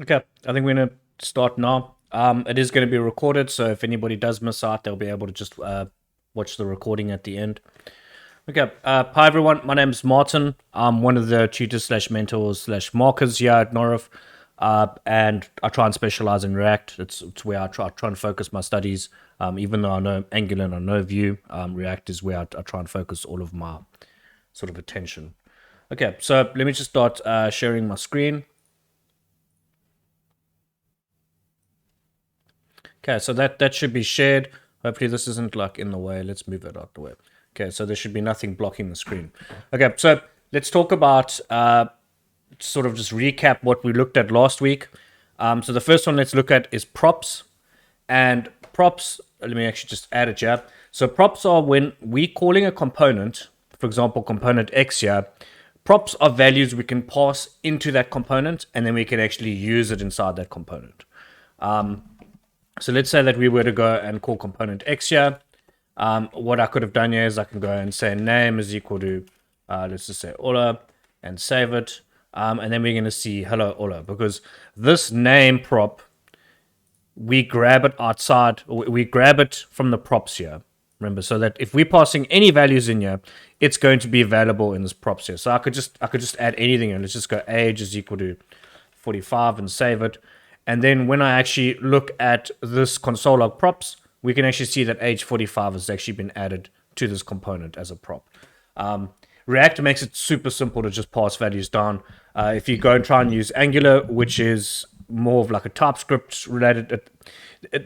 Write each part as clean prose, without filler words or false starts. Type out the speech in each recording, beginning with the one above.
Okay, I think we're gonna start now. It is going to be recorded, so if anybody does miss out, they'll be able to just watch the recording at the end. Okay, hi everyone. My name's Martin. I'm one of the tutors slash mentors slash markers here at Norif, and I try and specialize in React. It's where I try and focus my studies. Even though I know Angular and I know Vue, React is where I try and focus all of my sort of attention. Okay, so let me just start sharing my screen. Okay, so that should be shared. Hopefully this isn't like in the way. Let's move it out the way. Okay, so there should be nothing blocking the screen. Okay, so let's talk about sort of just recap what we looked at last week. So the first one let's look at is props. And props, let me actually just add it here. So props are when we calling a component, for example, component X here, props are values we can pass into that component and then we can actually use it inside that component. So let's say that we were to go and call component X here. What I could have done here is I can go and say name is equal to, let's just say Ola, and save it. And then we're going to see hello Ola, because this name prop, we grab it outside, we grab it from the props here. Remember, so that if we're passing any values in here, it's going to be available in this props here. So I could just add anything in. Let's just go age is equal to 45 and save it. And then when I actually look at this console log props, we can actually see that age 45 has actually been added to this component as a prop. React makes it super simple to just pass values down. If you go and try and use Angular, which is more of like a TypeScript related,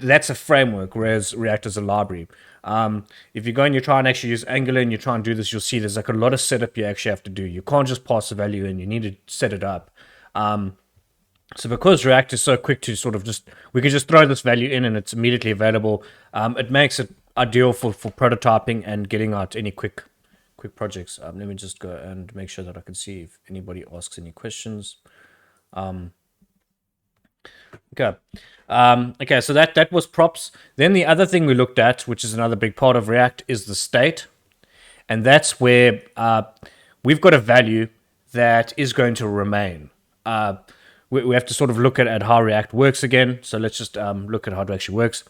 that's a framework, whereas React is a library. If you go and you try and actually use Angular and you try and do this, you'll see there's like a lot of setup you actually have to do. You can't just pass a value in, you need to set it up. So because React is so quick to sort of just, we can just throw this value in and it's immediately available. It makes it ideal for prototyping and getting out any quick projects. Let me just go and make sure that I can see if anybody asks any questions. Okay. Okay, so that was props. Then the other thing we looked at, which is another big part of React, is the state. And that's where we've got a value that is going to remain. We have to sort of look at how React works again. So let's just look at how it actually works.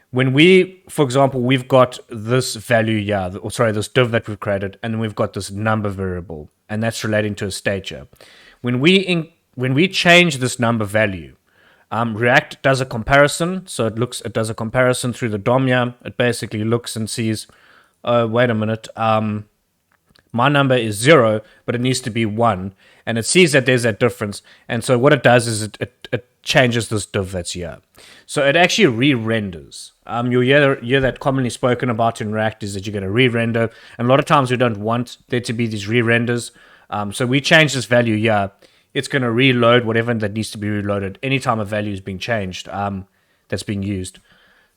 When we, for example, we've got this value here, or sorry, this div that we've created, and then we've got this number variable, and that's relating to a state here. When we change this number value, React does a comparison. So it does a comparison through the DOM here. It basically looks and sees, oh, wait a minute, my number is 0, but it needs to be 1. And it sees that there's that difference. And so what it does is it changes this div that's here. So it actually re-renders. You'll hear that commonly spoken about in React is that you're going to re-render. And a lot of times we don't want there to be these re-renders. So we change this value here. It's going to reload whatever that needs to be reloaded anytime a value is being changed that's being used.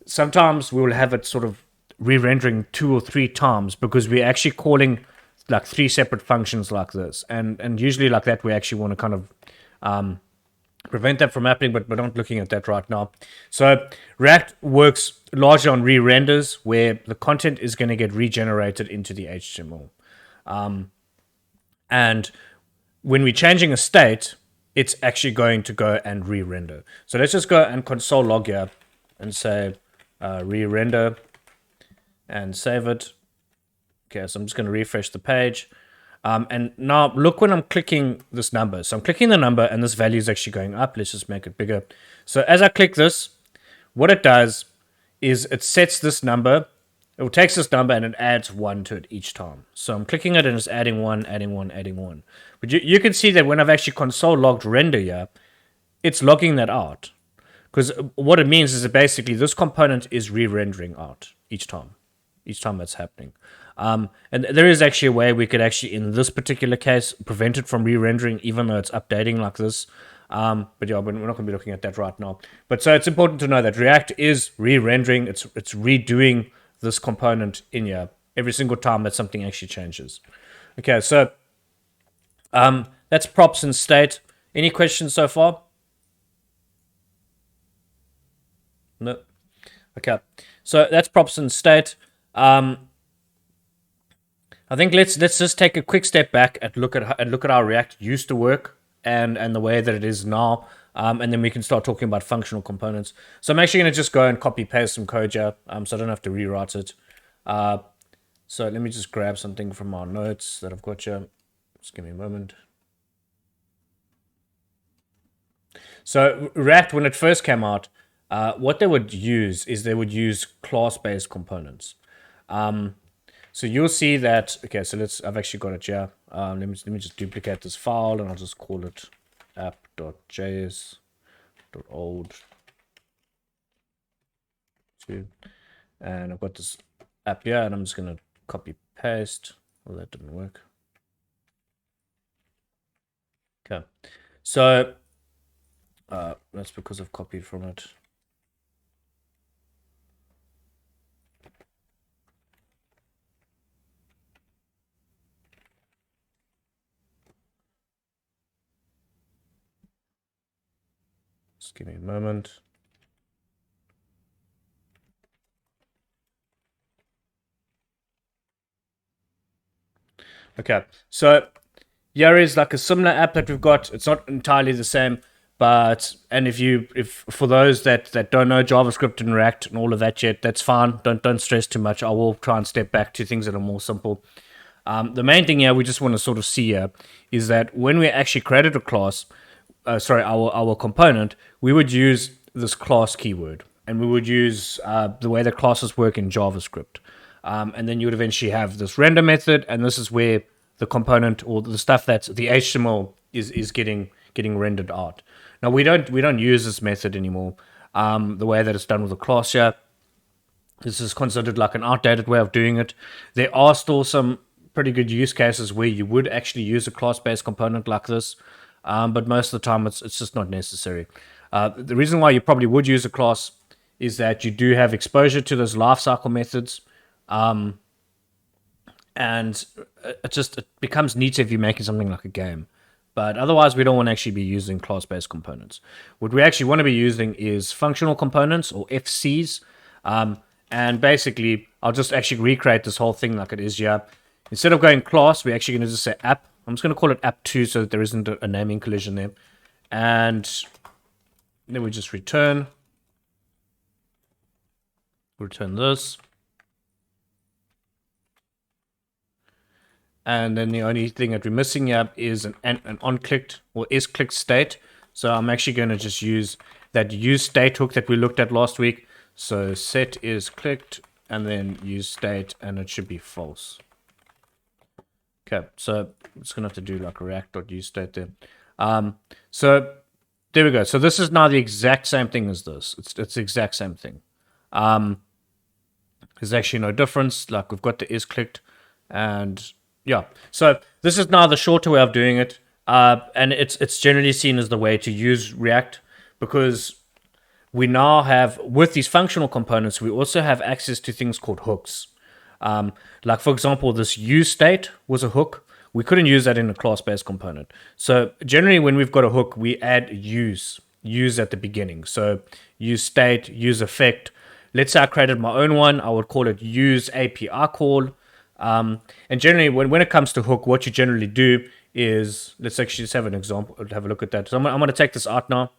Sometimes we'll have it sort of re-rendering 2 or 3 times because we're actually calling like 3 separate functions like this, and usually like that we actually want to kind of prevent that from happening, but we're not looking at that right now. So React works largely on re-renders where the content is going to get regenerated into the HTML, and when we're changing a state, it's actually going to go and re-render. So let's just go and console log here and say re-render and save it. Okay, so I'm just going to refresh the page. And now look when I'm clicking this number. So I'm clicking the number and this value is actually going up. Let's just make it bigger. So as I click this, what it does is it sets this number. It takes this number and it adds 1 to it each time. So I'm clicking it and it's adding 1, adding 1, adding 1. But you can see that when I've actually console logged render here, it's logging that out. Because what it means is that basically this component is re-rendering out each time that's happening. And there is actually a way we could actually, in this particular case, prevent it from re-rendering, even though it's updating like this. But yeah, we're not going to be looking at that right now. But so it's important to know that React is re-rendering. It's redoing this component in here every single time that something actually changes. Okay, so that's props and state. Any questions so far? No. Okay, so that's props and state. I think let's just take a quick step back and look at how React used to work and the way that it is now. And then we can start talking about functional components. So I'm actually going to just go and copy paste some code here, so I don't have to rewrite it. So let me just grab something from our notes that I've got here. Just give me a moment. So React, when it first came out, what they would use is they would use class-based components. So you'll see that. Okay, so I've actually got it here. Let me just duplicate this file, and I'll just call it app.js.old. And I've got this app here, and I'm just gonna copy paste. Well, that didn't work. Okay, so that's because I've copied from it. Just give me a moment. Okay, so here is like a similar app that we've got. It's not entirely the same, but if for those that don't know JavaScript and React and all of that yet, that's fine. Don't stress too much. I will try and step back to things that are more simple. The main thing here we just want to sort of see here is that when we actually created a class, our component, we would use this class keyword, and we would use the way the classes work in JavaScript. And then you would eventually have this render method, and this is where the component or the stuff that's the HTML is getting rendered out. Now we don't use this method anymore. The way that it's done with the class here, this is considered like an outdated way of doing it. There are still some pretty good use cases where you would actually use a class-based component like this, but most of the time it's just not necessary. The reason why you probably would use a class is that you do have exposure to those lifecycle methods. And it becomes neater if you're making something like a game. But otherwise, we don't want to actually be using class-based components. What we actually want to be using is functional components, or FCs. And basically, I'll just actually recreate this whole thing like it is here. Instead of going class, we're actually going to just say app. I'm just going to call it app2 so that there isn't a naming collision there. And then we just return this. And then the only thing that we're missing here is an onClicked or isClicked state. So I'm actually going to just use that use state hook that we looked at last week. So set isClicked and then use state, and it should be false. Okay, so I'm just going to have to do like a react.useState there. So there we go. So this is now the exact same thing as this. It's the exact same thing. There's actually no difference. Like we've got the isClicked, and yeah, so this is now the shorter way of doing it, and it's generally seen as the way to use React, because we now have, with these functional components, we also have access to things called hooks. Like for example, this use state was a hook. We couldn't use that in a class-based component. So generally when we've got a hook, we add use at the beginning. So use state, use effect. Let's say I created my own one. I would call it use API call. And generally, when it comes to hook, what you generally do is, let's actually just have an example, have a look at that. So I'm going to take this out now.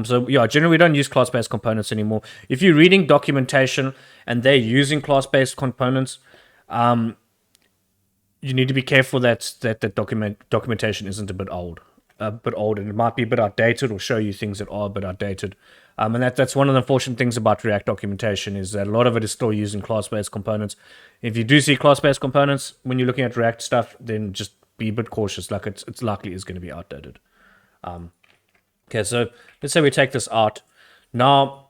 So yeah, generally we don't use class-based components anymore. If you're reading documentation and they're using class-based components, you need to be careful that documentation isn't a bit old, and it might be a bit outdated or show you things that are a bit outdated. And that's one of the unfortunate things about React documentation, is that a lot of it is still using class-based components. If you do see class-based components when you're looking at React stuff, then just be a bit cautious. Like it's likely is going to be outdated. Okay, so let's say we take this out. Now,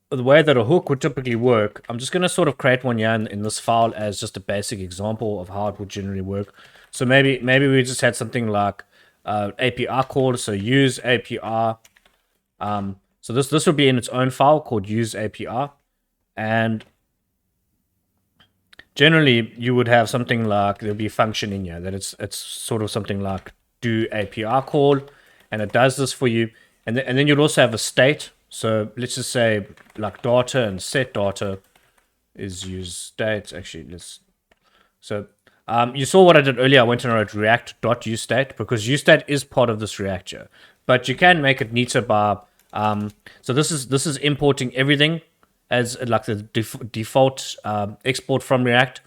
the way that a hook would typically work, I'm just going to sort of create one here in this file as just a basic example of how it would generally work. So maybe we just had something like API call, so use API. So this would be in its own file called use API, and generally you would have something like, there'll be a function in here that it's sort of something like do API call, and it does this for you, and then you'd also have a state. So let's just say like data and set data is use state. Actually, so You saw what I did earlier. I went and wrote react.uState because uState is part of this Reactor, but you can make it neater by. So this is importing everything as like the default export from React.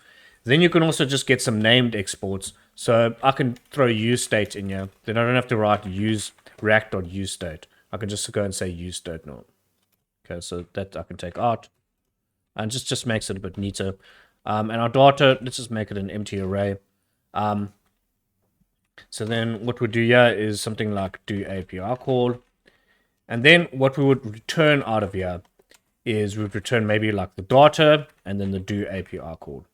Then you can also just get some named exports. So I can throw uState in here. Then I don't have to write use react.uState. I can just go and say uState now. Okay, so that I can take out and just makes it a bit neater. And our data, let's just make it an empty array. So then what we do here is something like do API call. And then what we would return out of here is we'd return maybe like the data and then the do API call.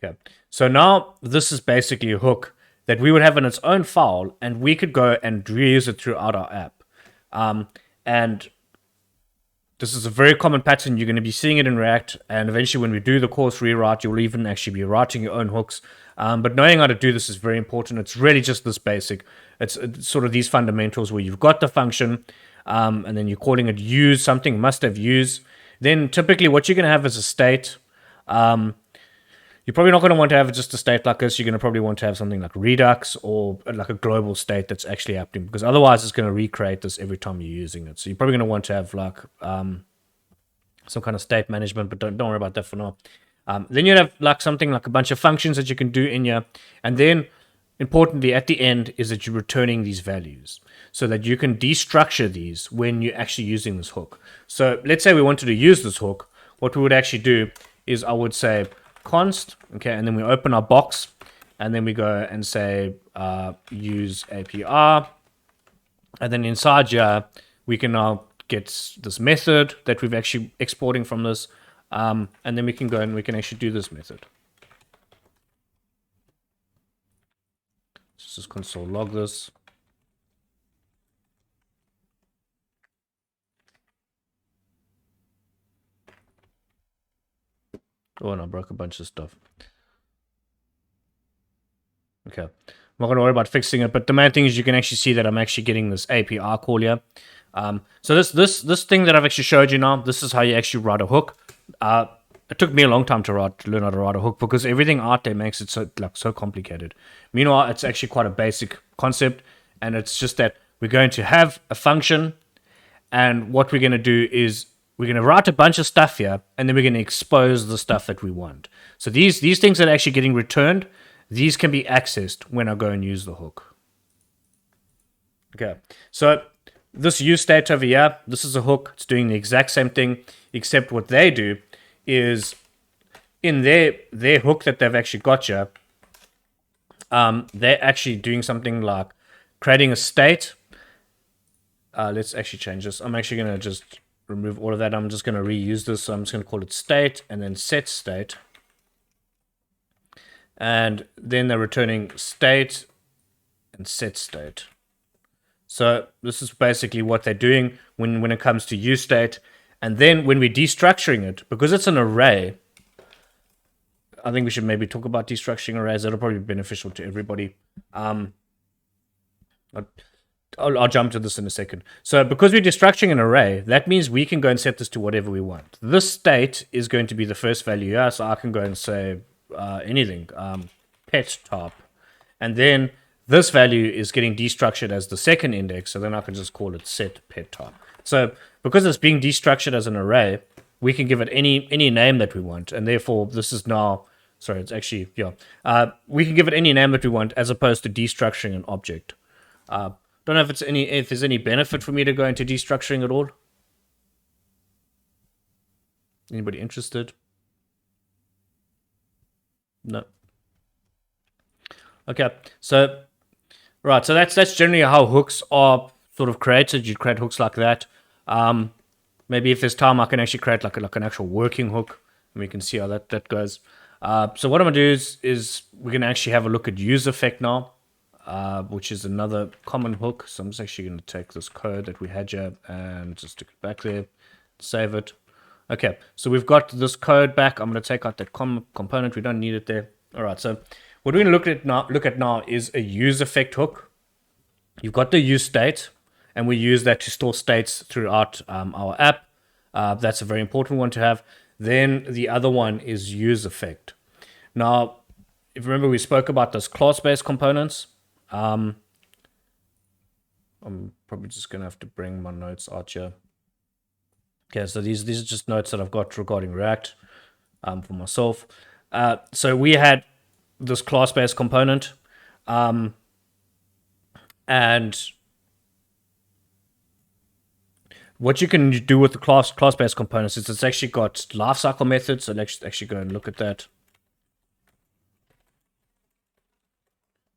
Okay, so now this is basically a hook that we would have in its own file, and we could go and reuse it throughout our app. And this is a very common pattern. You're going to be seeing it in React, and eventually when we do the course rewrite, you'll even actually be writing your own hooks. But knowing how to do this is very important. It's really just this basic. It's sort of these fundamentals where you've got the function, and then you're calling it use something, must have use. Then typically what you're going to have is a state. You're probably not going to want to have just a state like this. You're going to probably want to have something like Redux or like a global state that's actually happening, because otherwise it's going to recreate this every time you're using it. So you're probably going to want to have like some kind of state management, but don't worry about that for now. Then you'd have like something like a bunch of functions that you can do in here. And then importantly at the end is that you're returning these values so that you can destructure these when you're actually using this hook. So let's say we wanted to use this hook. What we would actually do is I would say const, okay, and then we open our box, and then we go and say use API, and then inside here we can now get this method that we've actually exporting from this, and then we can go and we can actually do this method. Let's just console log this. Oh, and I broke a bunch of stuff. Okay. I'm not going to worry about fixing it, but the main thing is you can actually see that I'm actually getting this API call here. So this thing that I've actually showed you now, this is how you actually write a hook. It took me a long time to learn how to write a hook because everything out there makes it so complicated. Meanwhile, it's actually quite a basic concept, and it's just that we're going to have a function, and what we're going to do is we're going to write a bunch of stuff here, and then we're going to expose the stuff that we want. So these things that are actually getting returned, these can be accessed when I go and use the hook. Okay, so this use state over here, this is a hook. It's doing the exact same thing, except what they do is in their hook that they've actually got here, they're actually doing something like creating a state. Let's actually change this. I'm actually going to just remove all of that. I'm just going to reuse this. So I'm just going to call it state and then set state. And then they're returning state and set state. So this is basically what they're doing when it comes to use state. And then when we're destructuring it, because it's an array, I think we should maybe talk about destructuring arrays. That'll probably be beneficial to everybody. I'll jump to this in a second. So because we're destructuring an array, that means we can go and set this to whatever we want. This state is going to be the first value here, so I can go and say anything, pet top. And then this value is getting destructured as the second index, so then I can just call it set pet top. So because it's being destructured as an array, we can give it any name that we want, and therefore this is now, sorry, it's actually, yeah, we can give it any name that we want as opposed to destructuring an object. Don't know if there's any benefit for me to go into destructuring at all. Anybody interested? No. Okay, so right, so that's generally how hooks are sort of created. You create hooks like that. Maybe if there's time, I can actually create like an actual working hook, and we can see how that goes. So what I'm gonna do is we're gonna actually have a look at use effect now. Which is another common hook. So I'm just actually going to take this code that we had here and just stick it back there, save it. Okay, so we've got this code back. I'm going to take out that component. We don't need it there. All right, so what we're going to look at now is a use effect hook. You've got the use state, and we use that to store states throughout our app. That's a very important one to have. Then the other one is use effect. Now, if you remember, we spoke about those class-based components. I'm probably just going to have to bring my notes out here. Okay, so these are just notes that I've got regarding React for myself. So we had this class-based component, and what you can do with the class-based components is it's actually got lifecycle methods. So let's actually go and look at that.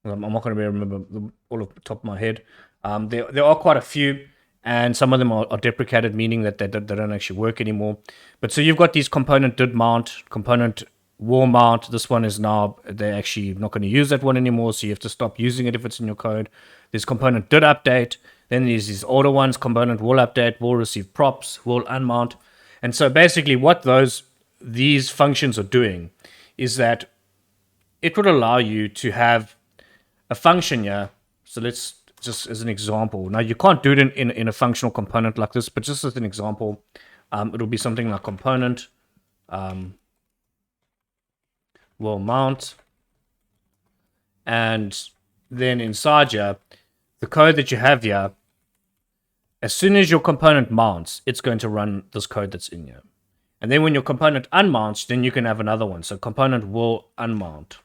I'm not going to be able to remember all off the top of my head. There are quite a few, and some of them are deprecated, meaning that they don't actually work anymore. But so you've got these component did mount, component will mount. This one is now, they're actually not going to use that one anymore, so you have to stop using it if it's in your code. There's component did update. Then there's these older ones, component will update, will receive props, will unmount. And so basically what these functions are doing is that it would allow you to have a function here. So let's just as an example. Now you can't do it in a functional component like this, but just as an example, it'll be something like component will mount. And then inside here, the code that you have here, as soon as your component mounts, it's going to run this code that's in here. And then when your component unmounts, then you can have another one. So component will unmount.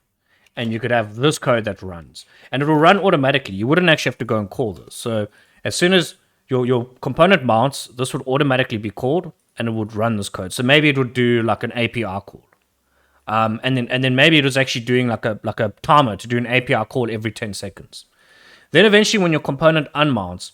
And you could have this code that runs. And it will run automatically. You wouldn't actually have to go and call this. So as soon as your component mounts, this would automatically be called, and it would run this code. So maybe it would do like an API call. And then maybe it was actually doing like a timer to do an API call every 10 seconds. Then eventually when your component unmounts,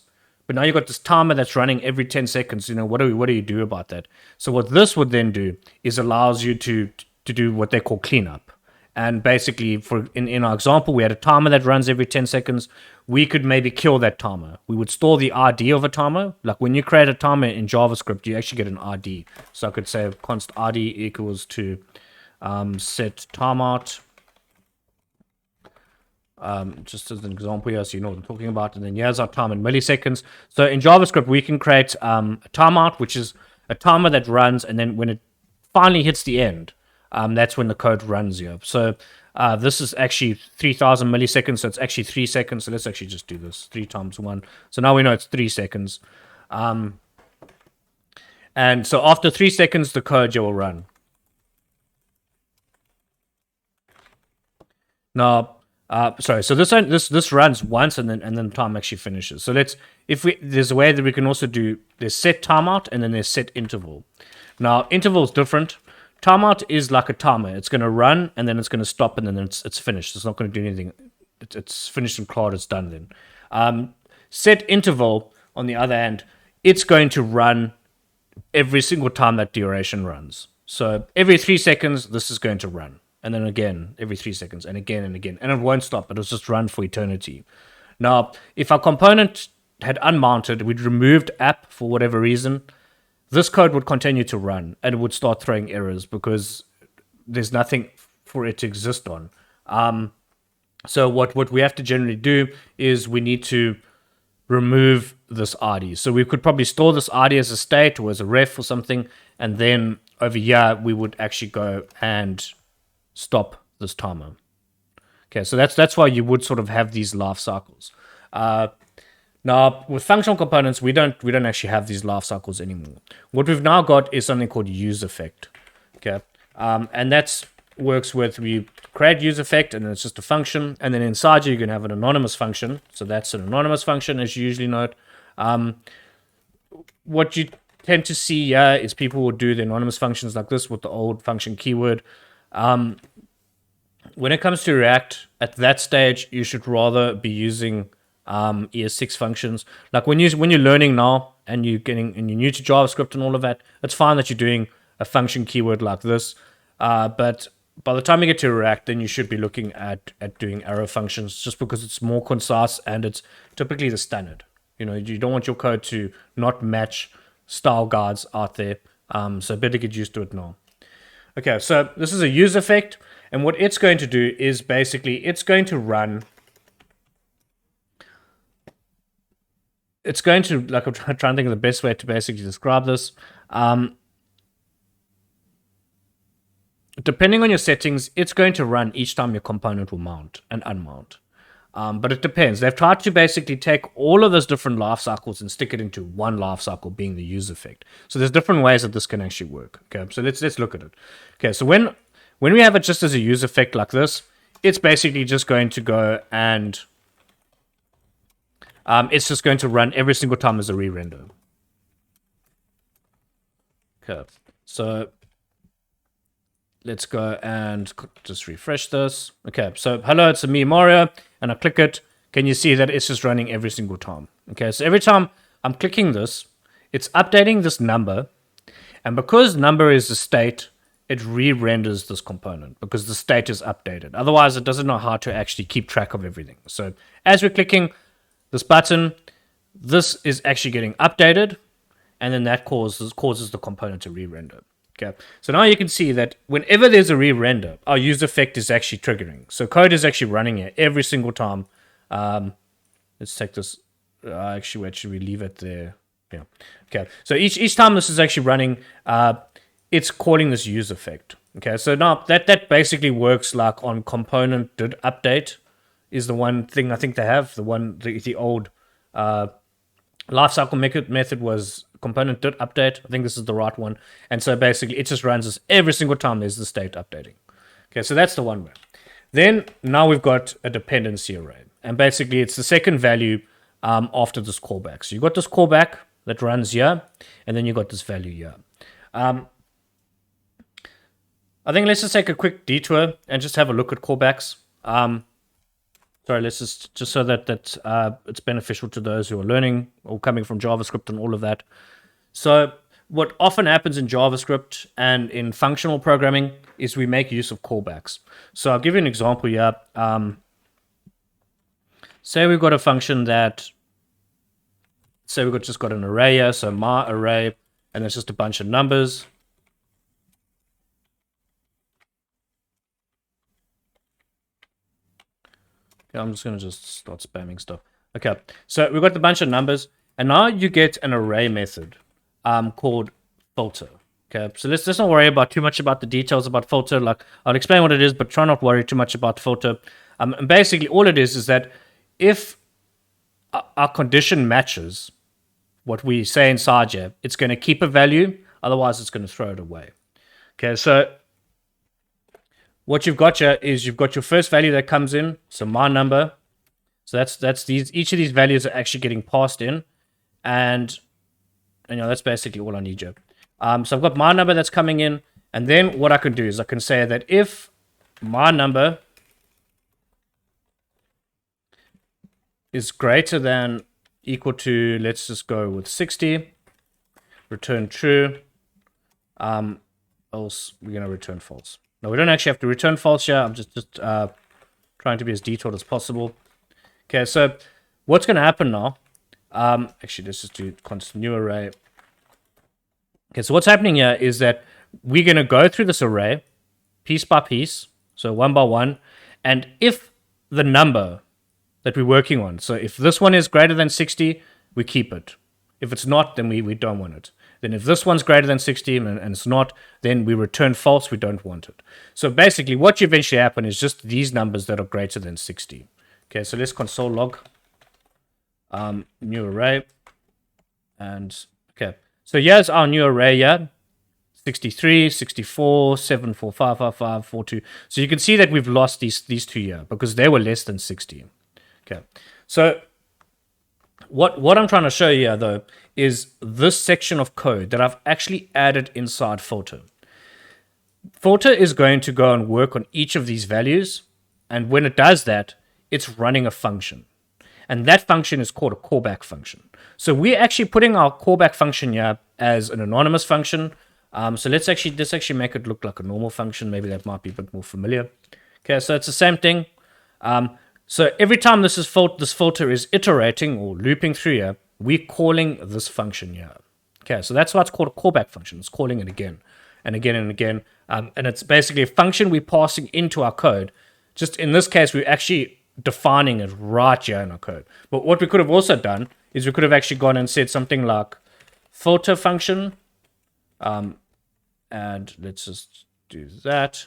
but now you've got this timer that's running every 10 seconds, what do you do about that? So what this would then do is allows you to do what they call cleanup. And basically, in our example, we had a timer that runs every 10 seconds. We could maybe kill that timer. We would store the ID of a timer. Like when you create a timer in JavaScript, you actually get an ID. So I could say const ID equals to set timeout. Just as an example here, so you know what I'm talking about. And then here's our time in milliseconds. So in JavaScript, we can create a timeout, which is a timer that runs, and then when it finally hits the end, that's when the code runs here. So this is actually 3000 milliseconds, so it's actually 3 seconds. So let's actually just do this, 3 times 1. So now we know it's 3 seconds. And so after 3 seconds, the code will run. Now, sorry, so this runs once and then time actually finishes. So there's a way that we can also do, there's set timeout and then there's set interval. Now, interval is different. Timeout is like a timer. It's going to run, and then it's going to stop, and then it's finished. It's not going to do anything. It's finished and cloud. It's done then. Set interval, on the other hand, it's going to run every single time that duration runs. So every 3 seconds, this is going to run. And then again, every 3 seconds, and again and again. And it won't stop. It'll just run for eternity. Now, if our component had unmounted, we'd removed app for whatever reason, this code would continue to run, and it would start throwing errors because there's nothing for it to exist on. So what we have to generally do is we need to remove this ID. So we could probably store this ID as a state or as a ref or something, and then over here we would actually go and stop this timer. Okay, so that's why you would sort of have these life cycles. Now, with functional components, we don't actually have these life cycles anymore. What we've now got is something called use effect. Okay, and that's works with, we create use effect, and then it's just a function, and then inside you can have an anonymous function. So that's an anonymous function, as you usually note. What you tend to see here is people will do the anonymous functions like this with the old function keyword. When it comes to React, at that stage, you should rather be using ES6 functions. Like when you're learning now and you're new to JavaScript and all of that, it's fine that you're doing a function keyword like this. But by the time you get to React, then you should be looking at doing arrow functions, just because it's more concise and it's typically the standard. You don't want your code to not match style guides out there. So better get used to it now. Okay, so this is a use effect, and what it's going to do is basically it's going to run. It's going to, like, I'm trying to think of the best way to basically describe this. depending on your settings, it's going to run each time your component will mount and unmount. But it depends. They've tried to basically take all of those different life cycles and stick it into one life cycle, being the use effect. So there's different ways that this can actually work. Okay, so let's look at it. Okay, so when we have it just as a use effect like this, it's basically just going to go and it's just going to run every single time as a re-render. Okay, so let's go and just refresh this. Okay, so hello, it's me, Mario, and I click it. Can you see that it's just running every single time? Okay, so every time I'm clicking this, it's updating this number, and because number is the state, it re-renders this component because the state is updated. Otherwise, it doesn't know how to actually keep track of everything. So as we're clicking this button, this is actually getting updated, and then that causes the component to re-render. Okay, so now you can see that whenever there's a re-render, our use effect is actually triggering. So code is actually running it every single time. Let's take this. Actually, we leave it there? Yeah. Okay. So each time this is actually running, it's calling this use effect. Okay. So now that basically works like on component did update is the one thing I think they have. The old lifecycle method was component dot update. I think this is the right one. And so basically it just runs this every single time there's the state updating. Okay, so that's the one way. Then now we've got a dependency array. And basically it's the second value after this callback. So you've got this callback that runs here, and then you've got this value here. I think let's just take a quick detour and just have a look at callbacks. Sorry, let's just so that it's beneficial to those who are learning or coming from JavaScript and all of that. So what often happens in JavaScript and in functional programming is we make use of callbacks. So I'll give you an example here. Say we've got a function that, say we've just got an array here, so my array, and it's just a bunch of numbers. I'm just going to just start spamming stuff. Okay, so we've got a bunch of numbers, and now you get an array method called filter. Okay, so let's not worry about too much about the details about filter. Like, I'll explain what it is, but try not worry too much about filter. And basically, all it is that if our condition matches what we say inside here, it's going to keep a value. Otherwise, it's going to throw it away. Okay, so what you've got here is you've got your first value that comes in, so my number. So that's these. Each of these values are actually getting passed in, and that's basically all I need here. So I've got my number that's coming in, and then what I can do is I can say that if my number is greater than equal to, let's just go with 60, return true. Else we're gonna return false. No, we don't actually have to return false here. I'm just trying to be as detailed as possible. Okay, so what's going to happen now? Actually, let's just do constant new array. Okay, so what's happening here is that we're going to go through this array piece by piece, so one by one, and if the number that we're working on, so if this one is greater than 60, we keep it. If it's not, then we don't want it. Then if this one's greater than 60 and it's not, then we return false, we don't want it. So basically what you eventually happen is just these numbers that are greater than 60. Okay, so let's console log new array. And okay, so here's our new array here. 63, 64, 74, 555, 42. So you can see that we've lost these two here because they were less than 60. Okay, so what I'm trying to show you here, though, is this section of code that I've actually added inside filter. Filter is going to go and work on each of these values, and when it does that, it's running a function. And that function is called a callback function. So we're actually putting our callback function here as an anonymous function. So let's actually make it look like a normal function. Maybe that might be a bit more familiar. Okay, so it's the same thing. So every time this filter is iterating or looping through here, we're calling this function here. Okay, so that's why it's called a callback function. It's calling it again and again and again. And it's basically a function we're passing into our code. Just in this case, we're actually defining it right here in our code. But what we could have also done is we could have actually gone and said something like filter function. And let's just do that.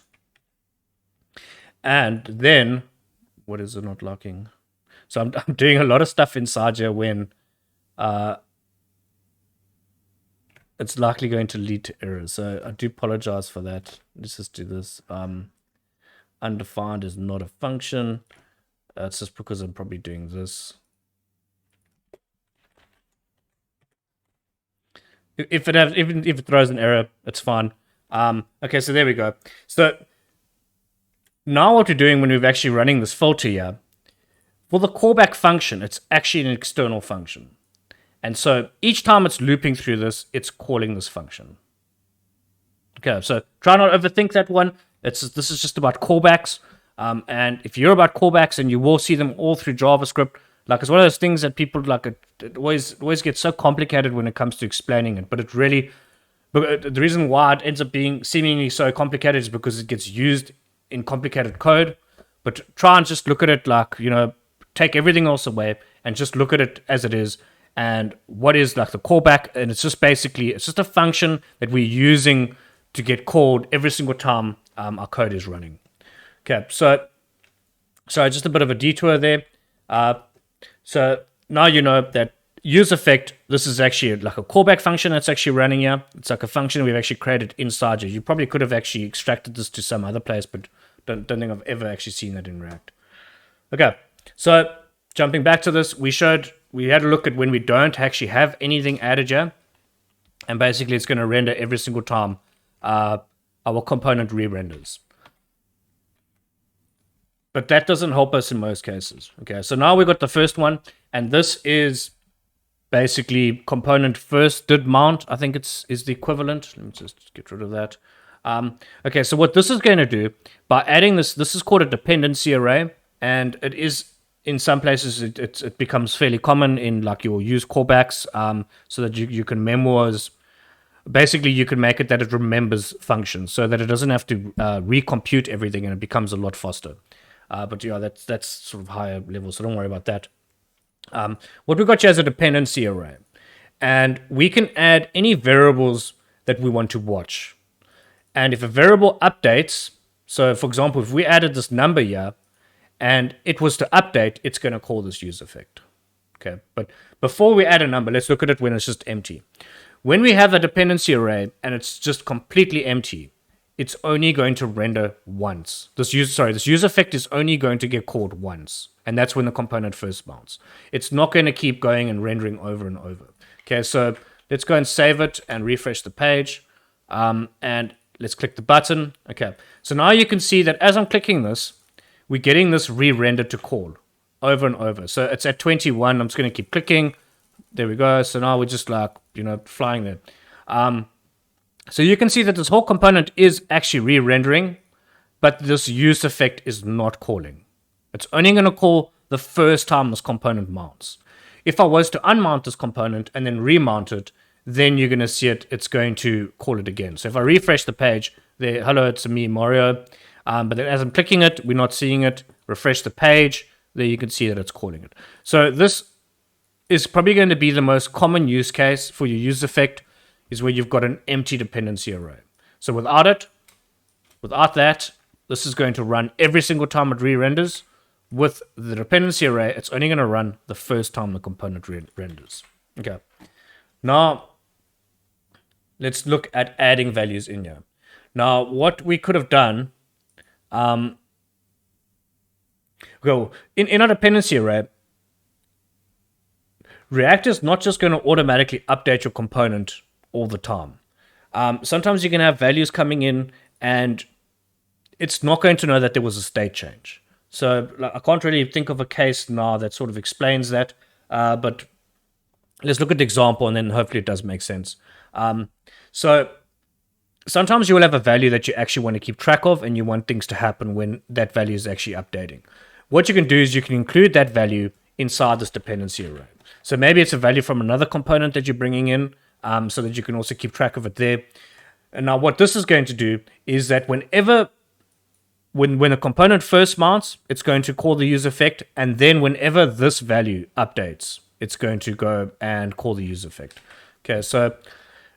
And then, what is it not locking? So I'm doing a lot of stuff inside here when it's likely going to lead to errors. So I do apologize for that. Let's just do this. Undefined is not a function. It's just because I'm probably doing this. If it throws an error, it's fine. Okay, so there we go. So now what we're doing when we're actually running this filter here, for the callback function, it's actually an external function. And so each time it's looping through this, it's calling this function. Okay, so try not to overthink that one. This is just about callbacks. And if you're about callbacks, and you will see them all through JavaScript, like it's one of those things that people like it always gets so complicated when it comes to explaining it. But it really, the reason why it ends up being seemingly so complicated is because it gets used in complicated code. But try and just look at it like, take everything else away and just look at it as it is. And what is like the callback? And it's just a function that we're using to get called every single time our code is running. Okay, so just a bit of a detour there. So now you know that useEffect, this is actually like a callback function that's actually running here. It's like a function we've actually created inside here. You probably could have actually extracted this to some other place, but don't think I've ever actually seen that in React. Okay, so jumping back to this, we had a look at when we don't actually have anything added here. And basically it's going to render every single time our component re-renders. But that doesn't help us in most cases. Okay, so now we got the first one, and this is basically component first did mount. I think is the equivalent. Let me just get rid of that. Okay, so what this is going to do, by adding this is called a dependency array, and it is, in some places, it becomes fairly common in like your use callbacks, so that you can memorize. Basically, you can make it that it remembers functions, so that it doesn't have to recompute everything, and it becomes a lot faster. But yeah, that's sort of higher level, so don't worry about that. What we've got here is a dependency array, and we can add any variables that we want to watch. And if a variable updates, so for example, if we added this number here, and it was to update, it's going to call this useEffect. Okay, but before we add a number, let's look at it when it's just empty. When we have a dependency array and it's just completely empty, it's only going to render once. This useEffect is only going to get called once, and that's when the component first mounts. It's not going to keep going and rendering over and over. Okay, so let's go and save it and refresh the page, and let's click the button. Okay, so now you can see that as I'm clicking this, we're getting this re-render to call over and over. So it's at 21. I'm just going to keep clicking. There we go. So now we're just like, flying there. So you can see that this whole component is actually re-rendering, but this useEffect is not calling. It's only going to call the first time this component mounts. If I was to unmount this component and then remount it, then you're going to see it's going to call it again. So if I refresh the page, there, hello, it's me, Mario. But then as I'm clicking it, we're not seeing it. Refresh the page, there you can see that it's calling it. So this is probably going to be the most common use case for your useEffect, is where you've got an empty dependency array. So without that, this is going to run every single time it re-renders. With the dependency array, it's only going to run the first time the component renders. Okay. Now, let's look at adding values in here. Now, what we could have done, in our dependency array, React is not just going to automatically update your component all the time. Sometimes you can have values coming in and it's not going to know that there was a state change. So I can't really think of a case now that sort of explains that, but let's look at the example and then hopefully it does make sense. So sometimes you will have a value that you actually want to keep track of and you want things to happen when that value is actually updating. What you can do is you can include that value inside this dependency array. So maybe it's a value from another component that you're bringing in, so that you can also keep track of it there. And now what this is going to do is that when a component first mounts, it's going to call the useEffect, and then whenever this value updates, it's going to go and call the useEffect. Okay, so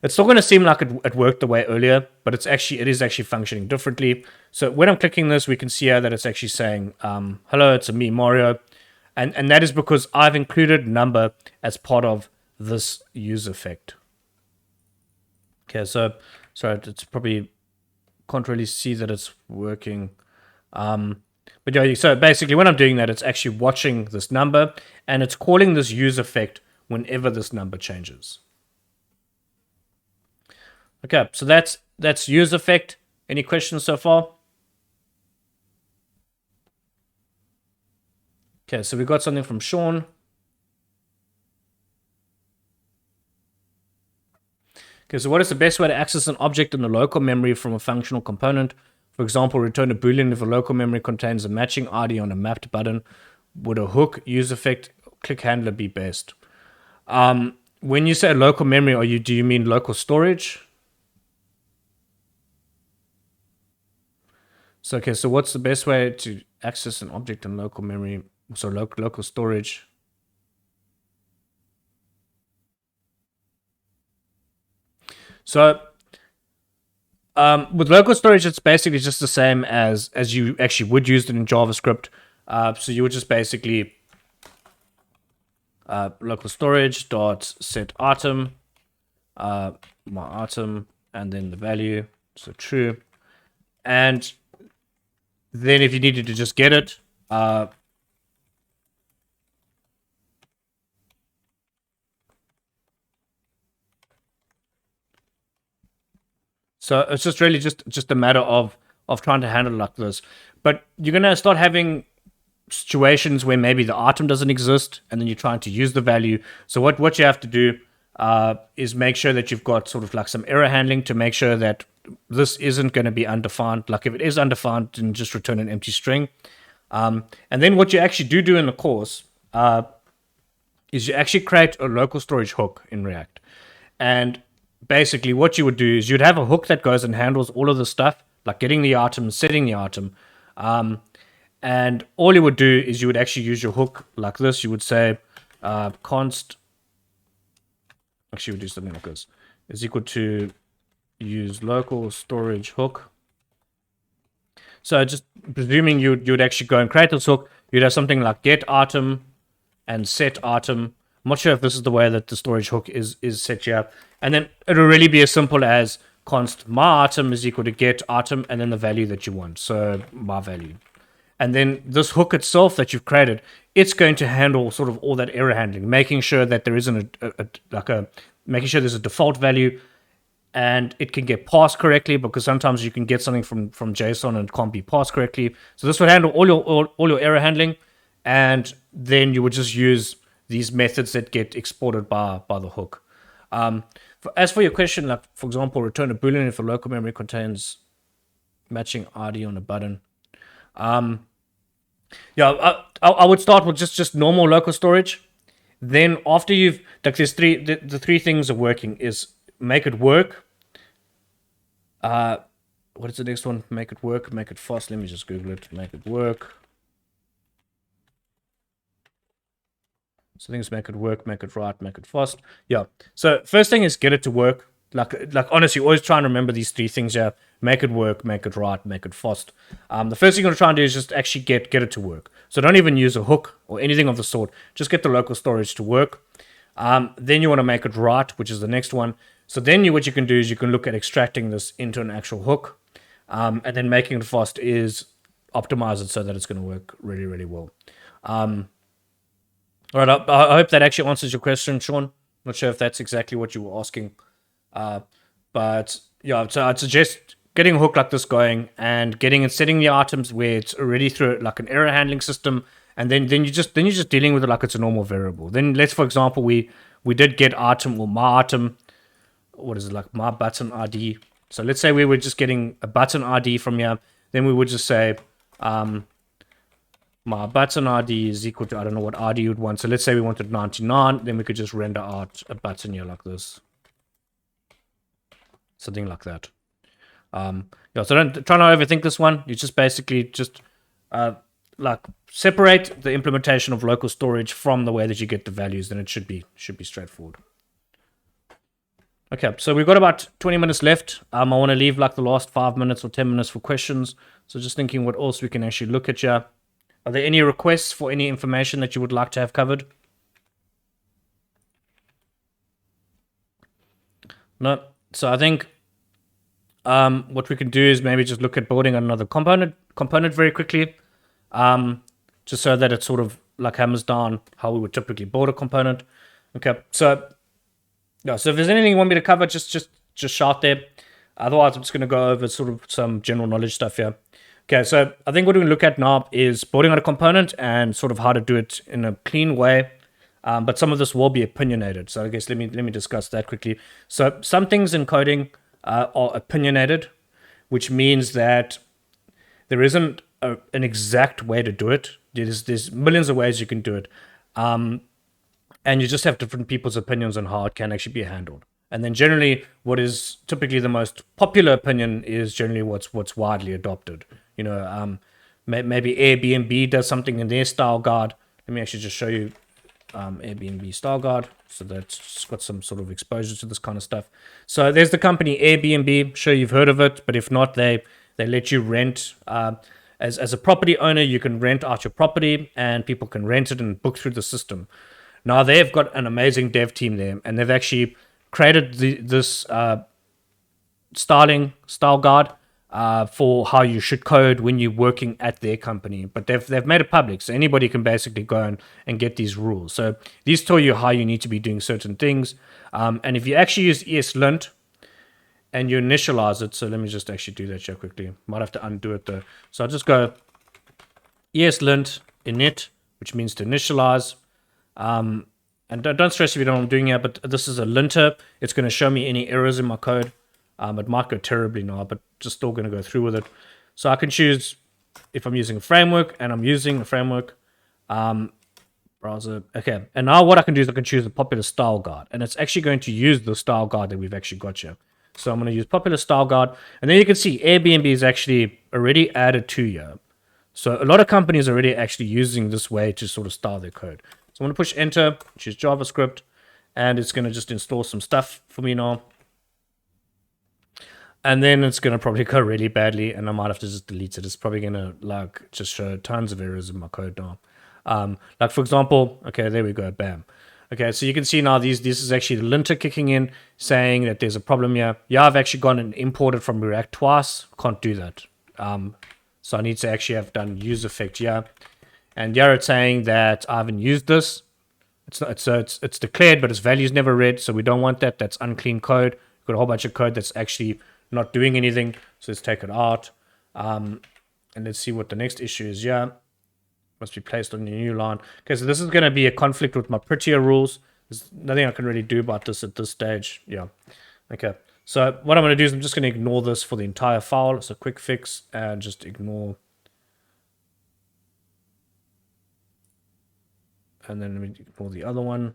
It's still going to seem like it worked the way earlier, but it is actually functioning differently. So when I'm clicking this, we can see here that it's actually saying, hello, it's me, Mario. And that is because I've included number as part of this use effect. Okay, so it's probably can't really see that it's working. But yeah, so basically when I'm doing that, it's actually watching this number and it's calling this use effect whenever this number changes. Okay, so that's use effect. Any questions so far? Okay, so we got something from Sean. Okay, so what is the best way to access an object in the local memory from a functional component? For example, return a boolean if a local memory contains a matching ID on a mapped button. Would a hook, use effect, click handler be best? When you say local memory, do you mean local storage? So okay, so what's the best way to access an object in local memory? So local storage. So with local storage, it's basically just the same as you actually would use it in JavaScript. So you would just basically local storage dot set item, my item, and then the value, so true. And then if you needed to just get it, so it's just really just a matter of trying to handle it like this. But you're gonna start having situations where maybe the item doesn't exist, and then you're trying to use the value. So what you have to do is make sure that you've got sort of like some error handling to make sure that this isn't going to be undefined. Like if it is undefined, then just return an empty string. And then what you actually do in the course is you actually create a local storage hook in React. And basically what you would do is you'd have a hook that goes and handles all of the stuff, like getting the item, setting the item. And all you would do is you would actually use your hook like this. You would say const, actually would do something like this, is equal to use local storage hook. So just presuming you'd actually go and create this hook, you'd have something like get item and set item. I'm not sure if this is the way that the storage hook is set here. And then it'll really be as simple as const my item is equal to get item and then the value that you want. So my value. And then this hook itself that you've created, it's going to handle sort of all that error handling, making sure that there isn't making sure there's a default value and it can get parsed correctly, because sometimes you can get something from JSON and it can't be parsed correctly. So this would handle all your error handling, and then you would just use these methods that get exported by the hook. As for your question, like for example, return a boolean if a local memory contains matching ID on a button. Yeah, I would start with just normal local storage. Then after you've like there's the three things are working is make it work. What is the next one? Make it work, make it fast. Let me just Google it. Make it work. So things make it work, make it right, make it fast. Yeah. So first thing is get it to work. Like honestly, always try and remember these three things here. Make it work, make it right, make it fast. The first thing you're gonna try and do is just actually get it to work. So don't even use a hook or anything of the sort. Just get the local storage to work. Then you want to make it right, which is the next one. So then what you can do is you can look at extracting this into an actual hook. And then making it fast is optimize it so that it's going to work really, really well. All right, I hope that actually answers your question, Sean. Not sure if that's exactly what you were asking. But yeah, so I'd suggest getting a hook like this going and setting the items where it's already through like an error handling system, and then you're just dealing with it like it's a normal variable. Then let's, for example, we did get item or my item. What is it, like my button ID? So let's say we were just getting a button ID from here. Then we would just say my button ID is equal to, I don't know what ID you'd want. So let's say we wanted 99. Then we could just render out a button here like this. Something like that. Yeah, so don't try not to overthink this one. You just basically just like separate the implementation of local storage from the way that you get the values. Then it should be straightforward. Okay, so we've got about 20 minutes left. I want to leave like the last 5 minutes or 10 minutes for questions. So just thinking what else we can actually look at here. Are there any requests for any information that you would like to have covered? No. So I think what we can do is maybe just look at building another component very quickly, just so that it sort of like hammers down how we would typically build a component. Okay, so yeah, so if there's anything you want me to cover, just shout there. Otherwise, I'm just going to go over sort of some general knowledge stuff here. Okay, so I think what we're going to look at now is building on a component and sort of how to do it in a clean way. But some of this will be opinionated. So I guess let me discuss that quickly. So some things in coding are opinionated, which means that there isn't an exact way to do it. There's millions of ways you can do it. And you just have different people's opinions on how it can actually be handled. And then generally, what is typically the most popular opinion is generally what's widely adopted. You know, maybe Airbnb does something in their style guide. Let me actually just show you Airbnb style guide, so that's got some sort of exposure to this kind of stuff. So there's the company Airbnb. Sure, you've heard of it, but if not, they let you rent. As a property owner, you can rent out your property, and people can rent it and book through the system. Now they've got an amazing dev team there, and they've actually created this style guide for how you should code when you're working at their company. But they've made it public, so anybody can basically go and get these rules. So these tell you how you need to be doing certain things. And if you actually use ESLint and you initialize it, so let me just actually do that here quickly. Might have to undo it though. So I'll just go ESLint init, which means to initialize. And don't stress if you don't know what I'm doing here, but this is a linter. It's going to show me any errors in my code. It might go terribly now, but just still going to go through with it. So I can choose if I'm using a framework, and I'm using a framework. Browser. Okay, and now what I can do is I can choose a popular style guide, and it's actually going to use the style guide that we've actually got here. So I'm going to use popular style guide, and then you can see Airbnb is actually already added to here. So a lot of companies are already actually using this way to sort of style their code. So I'm going to push enter, choose JavaScript, and it's going to just install some stuff for me now. And then it's going to probably go really badly, and I might have to just delete it. It's probably going to like just show tons of errors in my code now. Like for example, okay, there we go, bam. Okay, so you can see now this is actually the linter kicking in, saying that there's a problem here. Yeah, I've actually gone and imported from React twice. Can't do that. So I need to actually have done use effect here. And here it's saying that I haven't used this. It's declared, but its value is never read, so we don't want that. That's unclean code. We've got a whole bunch of code that's actually not doing anything, so let's take it out. And let's see what the next issue is. Yeah, must be placed on the new line. Okay, so this is going to be a conflict with my prettier rules. There's nothing I can really do about this at this stage. Yeah. Okay. So what I'm going to do is I'm just going to ignore this for the entire file. It's a quick fix, and just ignore. And then let me ignore the other one.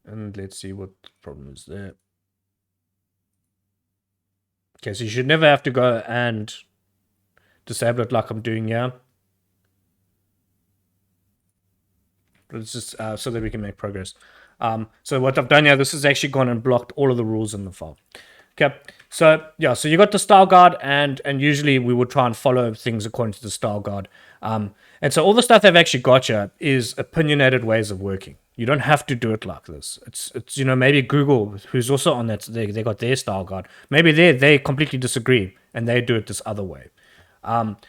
And let's see what the problem is there. Okay, so you should never have to go and disable it like I'm doing here. But it's just so that we can make progress. So what I've done here, this has actually gone and blocked all of the rules in the file. Okay, so yeah, so you got the style guide, and usually we would try and follow things according to the style guide. And so all the stuff they've actually got here is opinionated ways of working. You don't have to do it like this. It's you know, maybe Google, who's also on that, they got their style guide. Maybe they completely disagree and they do it this other way.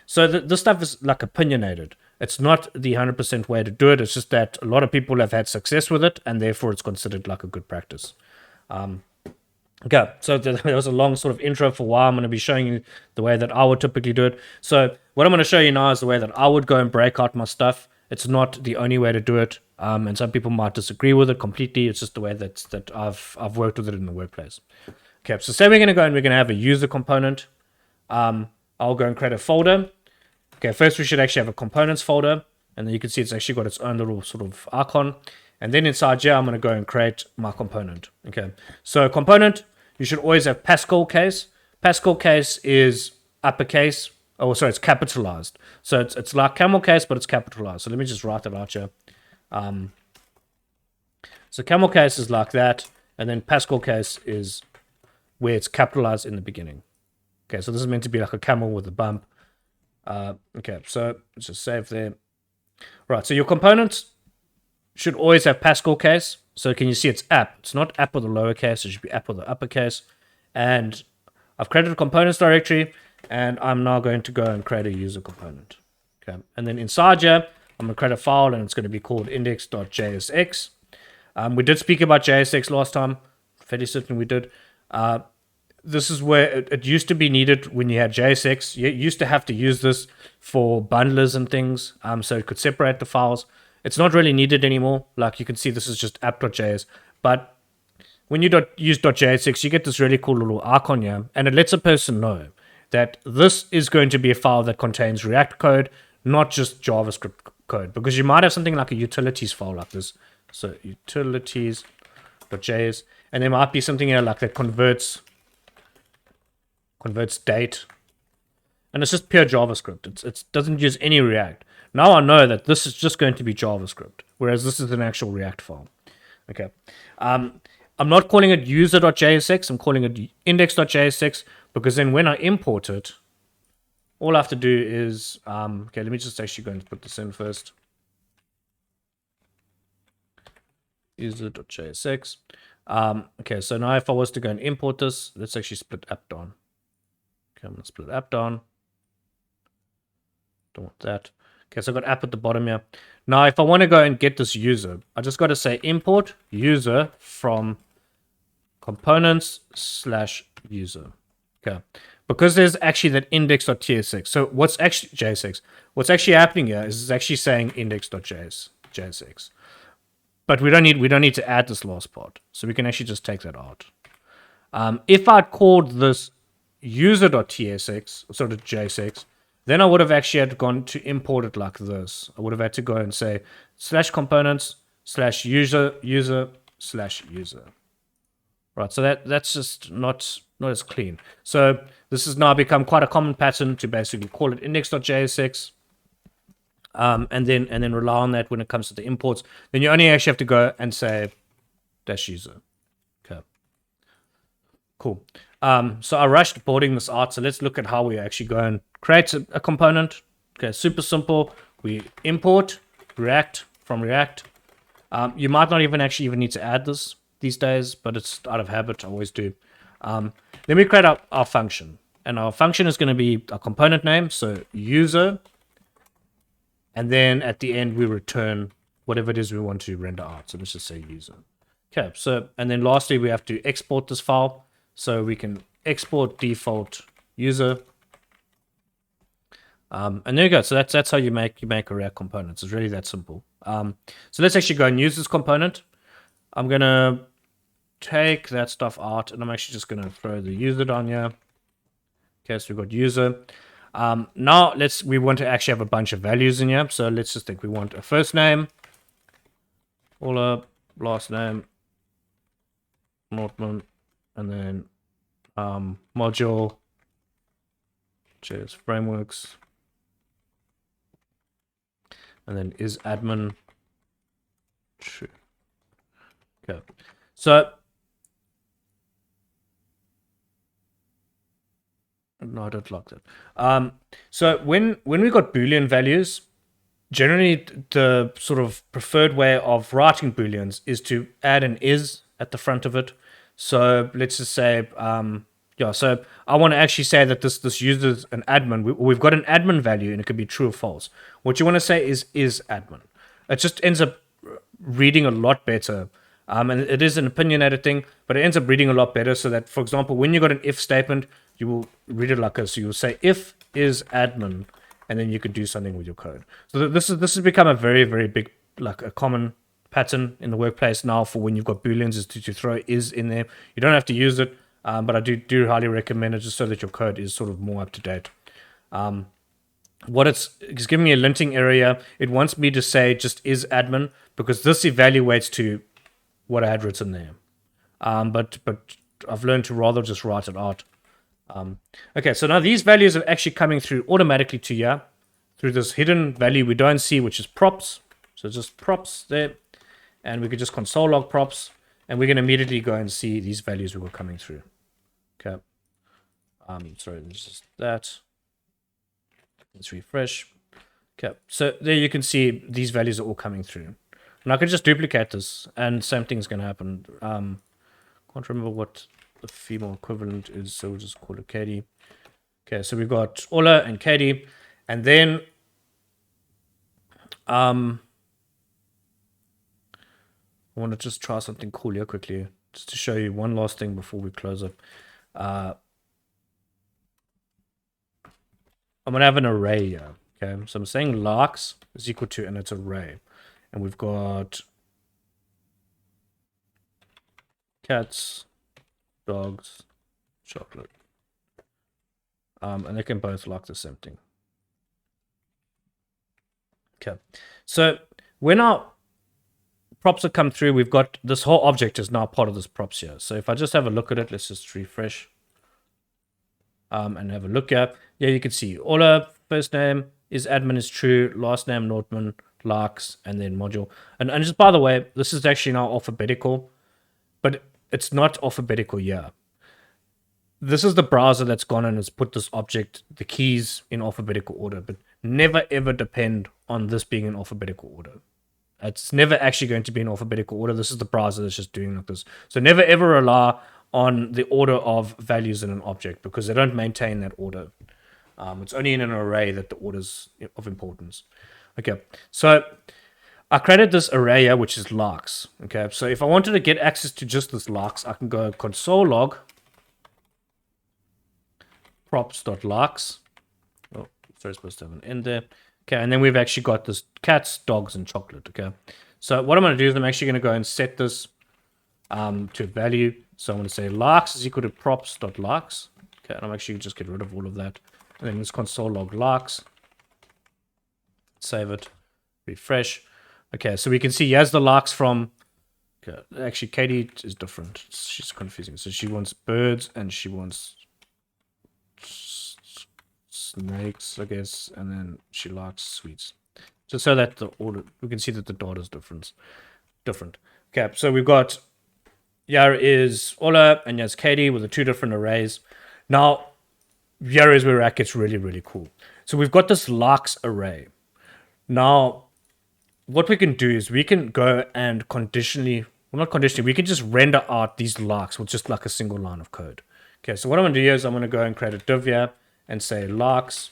So this stuff is like opinionated. It's not the 100% way to do it. It's just that a lot of people have had success with it, and therefore it's considered like a good practice. Okay, so there was a long sort of intro for why I'm going to be showing you the way that I would typically do it. So what I'm going to show you now is the way that I would go and break out my stuff. It's not the only way to do it, and some people might disagree with it completely. It's just the way that I've worked with it in the workplace. Okay, so say we're going to go and we're going to have a user component. I'll go and create a folder. Okay, first we should actually have a components folder, and then you can see it's actually got its own little sort of icon. And then inside here, I'm going to go and create my component. Okay, so component, you should always have Pascal case. Pascal case is uppercase. Oh, sorry, it's capitalized. So it's like camel case, but it's capitalized. So let me just write it out here. So camel case is like that. And then Pascal case is where it's capitalized in the beginning. Okay, so this is meant to be like a camel with a bump. Okay, so let's just save there. Right, so your components should always have Pascal case. So can you see it's app? It's not app with a lowercase. It should be app with the uppercase. And I've created a components directory, and I'm now going to go and create a user component. Okay, and then inside here, I'm going to create a file, and it's going to be called index.jsx. We did speak about JSX last time. Fairly certain we did. This is where it used to be needed when you had JSX. You used to have to use this for bundlers and things, so it could separate the files. It's not really needed anymore. Like you can see, this is just app.js. But when you use .jsx, you get this really cool little icon here, and it lets a person know that this is going to be a file that contains React code, not just JavaScript code. Because you might have something like a utilities file like this. So utilities.js, and there might be something here like that converts date, and it's just pure JavaScript. It doesn't use any React. Now I know that this is just going to be JavaScript, whereas this is an actual React file. Okay, I'm not calling it user.jsx. I'm calling it index.jsx because then when I import it, all I have to do is okay. Let me just actually go and put this in first. User.jsx. Okay, so now if I was to go and import this, let's actually split app down. Okay, I'm going to split app down. Don't want that. Okay, so I've got app at the bottom here. Now, if I want to go and get this user, I just got to say import user from components/user. Okay, because there's actually that index.tsx. So what's actually JSX? What's actually happening here is it's actually saying index.jsx. But we don't need to add this last part, so we can actually just take that out. If I'd called this user.tsx, sort of JSX, then I would have actually had gone to import it like this. I would have had to go and say /components/user/user/user. Right, so that's just not as clean. So this has now become quite a common pattern to basically call it index.jsx. And then rely on that when it comes to the imports. Then you only actually have to go and say -user. Okay. Cool. So I rushed boarding this out. So let's look at how we actually go and create a component. Okay, super simple. We import React from React. You might not even need to add this these days, but it's out of habit. I always do. Then we create our function. And our function is going to be a component name. So user. And then at the end, we return whatever it is we want to render out. So let's just say user. Okay, so, and then lastly, we have to export this file. So we can export default user. And there you go. So that's how you make a React component. It's really that simple. So let's actually go and use this component. I'm going to take that stuff out, and I'm actually just going to throw the user down here. Okay, so we've got user. Now we want to actually have a bunch of values in here. So let's just think we want a first name, Ola, last name, Nordman, and then module, JS frameworks, and then is admin true. Okay, so no, I don't like that. So when we got Boolean values, generally the sort of preferred way of writing Booleans is to add an is at the front of it. So let's just say, so I want to actually say that this uses an admin. We've got an admin value, and it could be true or false. What you want to say is admin. It just ends up reading a lot better. And it is an opinionated thing, but it ends up reading a lot better. So that, for example, when you got an if statement, you will read it like this. So you'll say if is admin, and then you could do something with your code. So this has become a very, very big, like a common pattern in the workplace now for when you've got Booleans, is to throw is in there. You don't have to use it, but I do highly recommend it just so that your code is sort of more up to date. What it's giving me a linting area. It wants me to say just is admin because this evaluates to what I had written there. But I've learned to rather just write it out. Okay, so now these values are actually coming through automatically to here through this hidden value we don't see, which is props. So just props there, and we could just console log props, and we're going to immediately go and see these values we were coming through. Okay. Sorry, this is that. Let's refresh. Okay, so there you can see these values are all coming through. And I can just duplicate this, and same thing is going to happen. Can't remember what the female equivalent is, so we'll just call it Katie. Okay, so we've got Ola and Katie, and then I want to just try something cool here quickly, just to show you one last thing before we close up. I'm going to have an array here. Okay, so I'm saying larks is equal to, and it's array. And we've got cats, dogs, chocolate. And they can both like the same thing. Okay, so when our props have come through, we've got this whole object is now part of this props here. So if I just have a look at it, let's just refresh and have a look here. Yeah, you can see Ola, first name is admin is true, last name Nordman, larks, and then module. And just by the way, this is actually now alphabetical, but it's not alphabetical here. This is the browser that's gone and has put this object, the keys, in alphabetical order, but never ever depend on this being in alphabetical order. It's never actually going to be in alphabetical order. This is the browser that's just doing like this. So never ever rely on the order of values in an object, because they don't maintain that order. It's only in an array that the order's of importance. Okay, so I created this array here, which is larks. Okay, so if I wanted to get access to just this larks, I can go console log props.larks. Oh, sorry, supposed to have an end there. Okay, and then we've actually got this cats, dogs, and chocolate. Okay, so what I'm going to do is I'm actually going to go and set this to a value. So I'm going to say larks is equal to props.larks. Okay, and I'm actually just get rid of all of that. And then this console log larks. Save it. Refresh. Okay, so we can see here's the larks from... Okay, actually, Katie is different. She's confusing. So she wants birds and she wants snakes, I guess, and then she likes sweets. Just so that the order, we can see that the data is different. Okay, so we've got here is Ola and here's Katie with the two different arrays. Now, here is where it gets really, really cool. So we've got this larks array. Now, what we can do is we can go and conditionally, well, not conditionally, we can just render out these larks with just like a single line of code. Okay, so what I'm going to do here is I'm going to go and create a div here and say larks.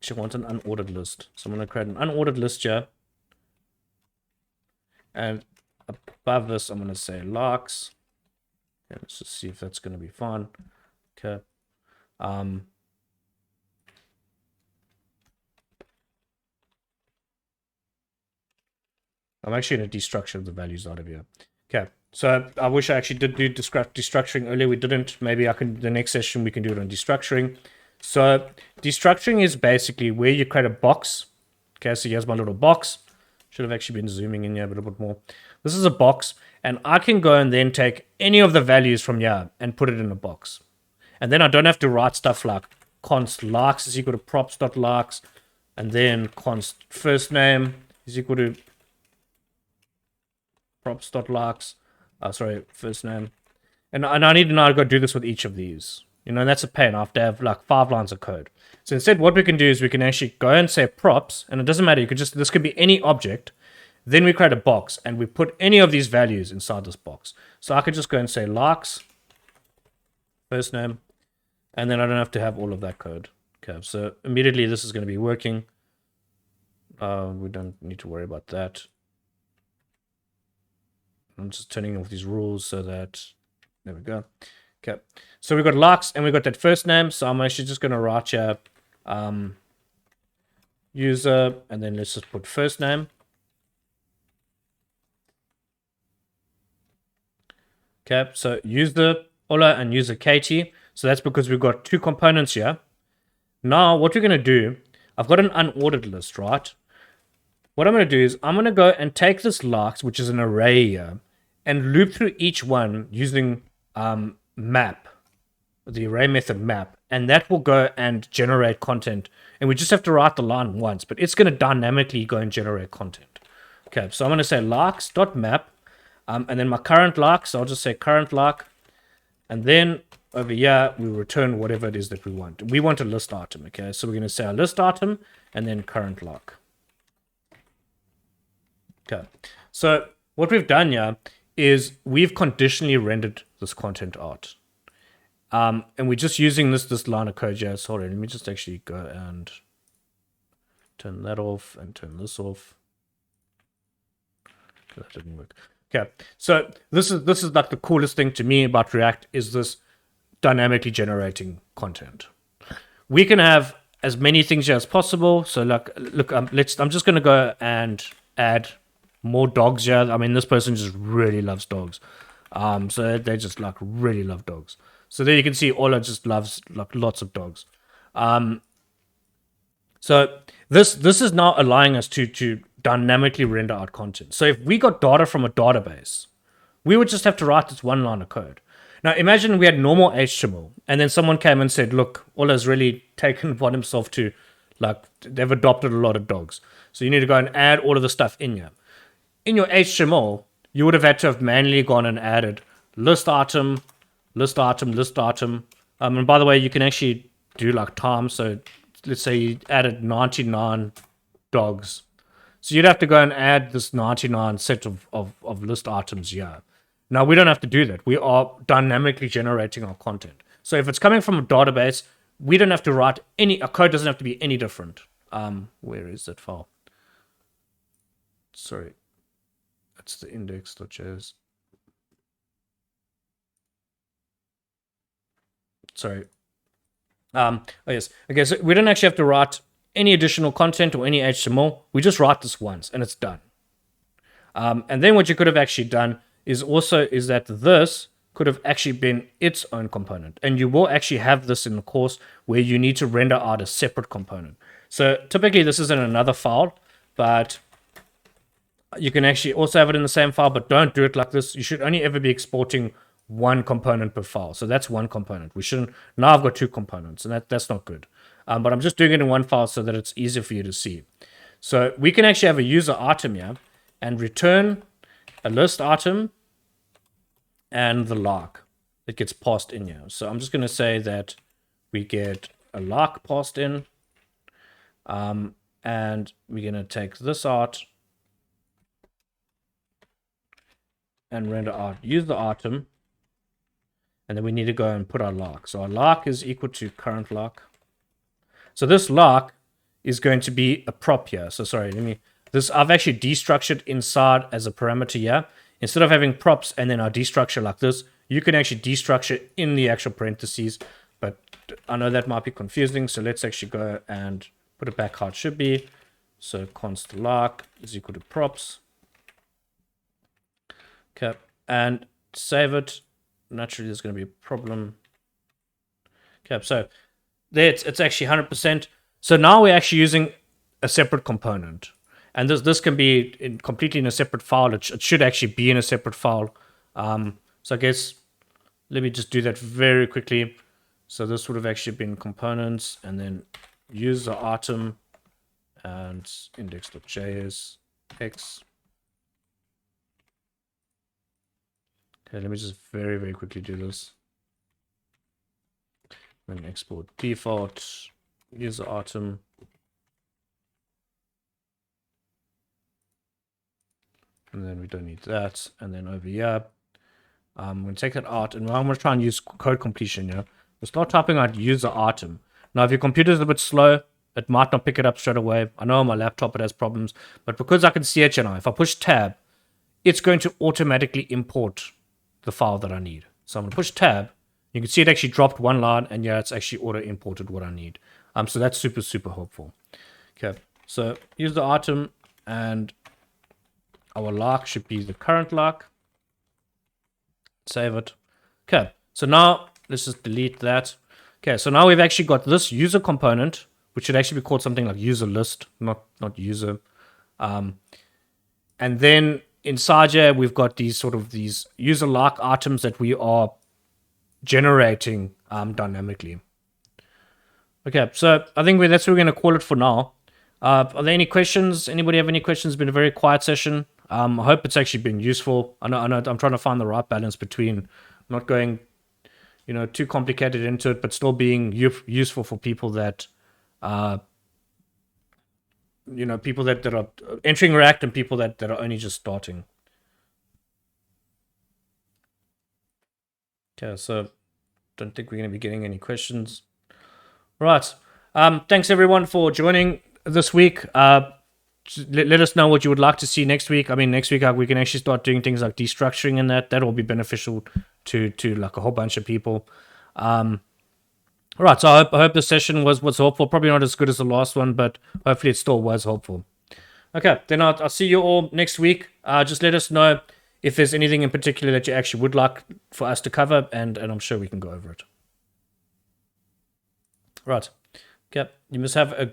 She wants an unordered list. So I'm going to create an unordered list here. And above this, I'm going to say larks. Okay, let's just see if that's going to be fine. Okay. I'm actually going to destructure the values out of here. Okay, so I wish I actually did do destructuring earlier. We didn't. Maybe I can. The next session we can do it on destructuring. So destructuring is basically where you create a box. Okay, so here's my little box. Should have actually been zooming in here a little bit more. This is a box, and I can go and then take any of the values from here and put it in a box. And then I don't have to write stuff like const larks is equal to props.larks, and then const first name is equal to props.larks. Sorry, first name. And I need to now go do this with each of these. You know, that's a pain. I have to have like 5 lines of code. So instead, what we can do is we can actually go and say props, and it doesn't matter. You could just, this could be any object. Then we create a box, and we put any of these values inside this box. So I could just go and say larks, first name, and then I don't have to have all of that code. Okay, so immediately this is going to be working. We don't need to worry about that. I'm just turning off these rules so that, there we go. Okay, so we've got larks and we've got that first name. So I'm actually just going to write here user, and then let's just put first name. Okay, so user Ola and user Katie. So that's because we've got 2 components here. Now what we're going to do, I've got an unordered list, right? What I'm going to do is I'm going to go and take this larks, which is an array here, and loop through each one using map, the array method map, and that will go and generate content. And we just have to write the line once, but it's going to dynamically go and generate content. Okay, so I'm going to say larks.map, and then my current lark, so I'll just say current lark, and then over here, we return whatever it is that we want. We want a list item, okay? So we're going to say a list item, and then current lark. Okay, so what we've done here is we've conditionally rendered this content art. And we're just using this line of code here. Sorry, let me just actually go and turn that off and turn this off. That didn't work. Okay, so this is like the coolest thing to me about React is this dynamically generating content. We can have as many things here as possible. So like, look, I'm just gonna go and add more dogs here. I mean, this person just really loves dogs. So they just like really love dogs. So there you can see Ola just loves like lots of dogs. So this is now allowing us to dynamically render out content. So if we got data from a database, we would just have to write this one line of code. Now imagine we had normal HTML and then someone came and said, look, Ola's really taken upon himself to, like, they've adopted a lot of dogs. So you need to go and add all of the stuff in here. In your HTML, you would have had to have manually gone and added list item, list item, list item. And by the way, you can actually do like time. So let's say you added 99 dogs. So you'd have to go and add this 99 set of list items here. Now, we don't have to do that. We are dynamically generating our content. So if it's coming from a database, we don't have to write our code doesn't have to be any different. Where is that file? Sorry. That's the index.js. Sorry. Oh yes. Okay, so we don't actually have to write any additional content or any HTML. We just write this once and it's done. And then what you could have actually done is that this could have actually been its own component. And you will actually have this in the course where you need to render out a separate component. So typically this is in another file, but you can actually also have it in the same file, but don't do it like this. You should only ever be exporting one component per file. So that's one component. We shouldn't. Now I've got two components, and that's not good. But I'm just doing it in one file so that it's easier for you to see. So we can actually have a user item here and return a list item and the lark that gets passed in here. So I'm just going to say that we get a lark passed in, and we're going to take this out and render out user item. And then we need to go and put our lark. So our lark is equal to current lark. So this lark is going to be a prop here. So sorry, I've actually destructured inside as a parameter here. Instead of having props and then our destructure like this, you can actually destructure in the actual parentheses. But I know that might be confusing. So let's actually go and put it back how it should be. So const lark is equal to props. Okay, and save it. Naturally, there's going to be a problem. Okay, so there it's actually 100%. So now we're actually using a separate component. And this can be completely in a separate file. It should actually be in a separate file. So I guess let me just do that very quickly. So this would have actually been components and then user item and index.js x. Okay, let me just very, very quickly do this. Then export default user item. And then we don't need that. And then over here, I'm going to take that out. And I'm going to try and use code completion here. We'll start typing out user item. Now, if your computer is a bit slow, it might not pick it up straight away. I know on my laptop it has problems. But because I can see it now, if I push tab, it's going to automatically import the file that I need. So I'm going to push tab. You can see it actually dropped one line, and yeah, it's actually auto imported what I need. So that's super, super helpful. Okay, so use the item, and our lark should be the current lark. Save it. Okay, so now let's just delete that. Okay, so now we've actually got this user component, which should actually be called something like user list, not user. And then inside here, we've got these user lark items that we are generating dynamically. Okay, so I think that's what we're going to call it for now. Are there any questions? Anybody have any questions? It's been a very quiet session. I hope it's actually been useful. I know I'm trying to find the right balance between not going, too complicated into it, but still being useful for people that, people that are entering React and people that are only just starting. Okay, so don't think we're going to be getting any questions. Right. Thanks everyone for joining this week. Let us know what you would like to see next week. I mean, next week we can actually start doing things like destructuring and that will be beneficial to like a whole bunch of people. All right, so I hope the session was helpful. Probably not as good as the last one, but hopefully it still was helpful. Okay, then I'll see you all next week. Just let us know if there's anything in particular that you actually would like for us to cover, and I'm sure we can go over it. Right. Okay, you must have a